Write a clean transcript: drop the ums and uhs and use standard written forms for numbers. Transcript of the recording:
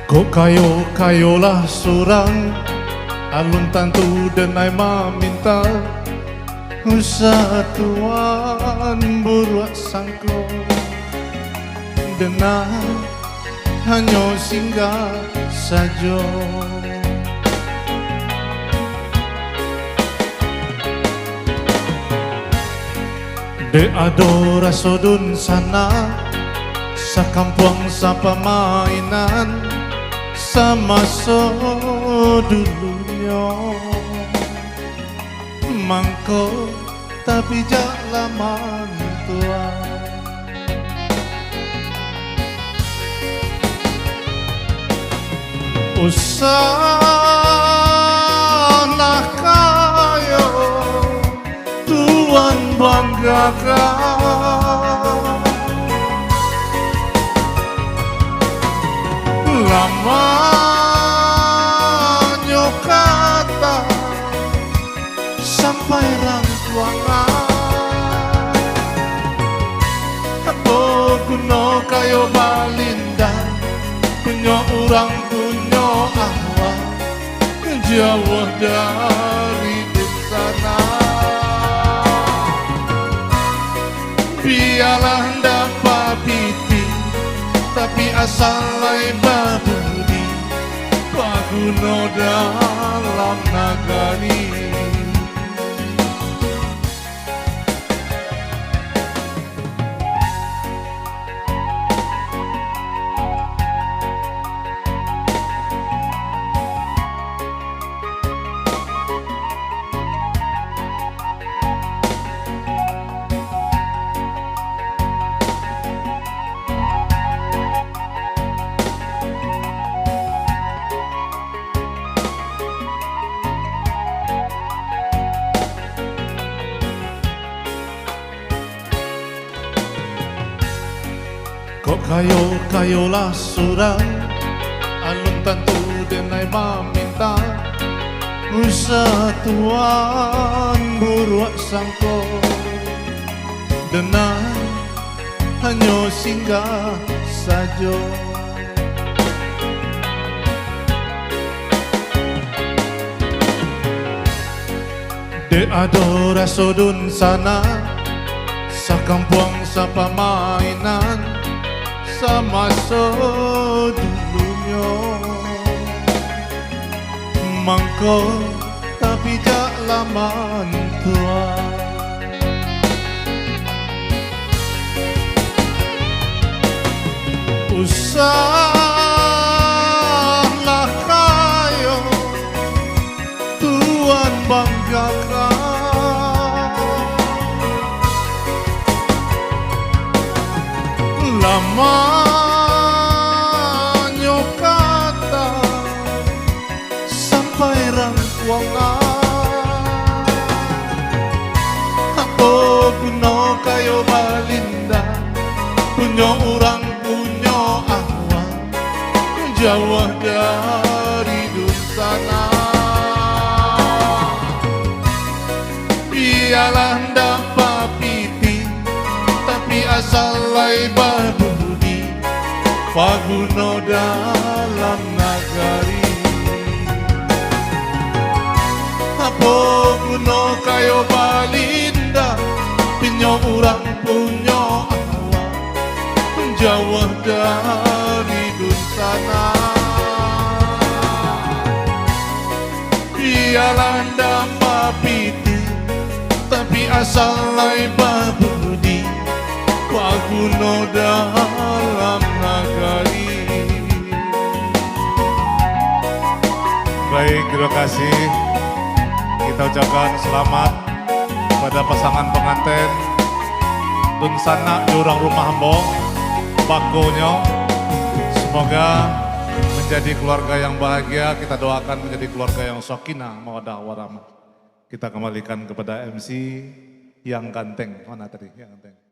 Kok kayo-kayolah surang alun tantu denai maminta Satuan buruak sangko denai hanya singgah saja. De adora sodun sana sakampuang sa pamainan sama so dulunya mangko tapi jak laman tua. Usahlah kayo Tuhan banggakan lamanya kata sampai rangkuangan apa guna kayo balinda punya orang punya awak jauh dari sana. Biarlah dapat piti tapi asal lain babudi paguno dalam nagari. Kok kayo-kayolah surang alun tantu denai maminta Satuan buruak sangko denai hanya singgah saja. De adora sodun sana sakampuang sa pamainan sama so dulunya mangko tapi jak laman tua. Usahlah kayo Tuhan banggakan lamanya kata sampai rangkuangan apa guna kayo balinda punya orang punya awak jauh dari sana. Biarlah dapat piti tapi asal lain babudi paguno dalam nagari. Apa guna kayo balinda punya orang punya awak jauh dari sana. Biarlah dapat piti tapi asal lain babudi paguno dalam nagari. Baik, terima kasih. Kita ucapkan selamat pada pasangan pengantin Dun sana jurang rumah hambong bakonya. Semoga menjadi keluarga yang bahagia. Kita doakan menjadi keluarga yang sakinah mawaddah warahmah. Kita kembalikan kepada MC yang ganteng. Mana tadi yang ganteng?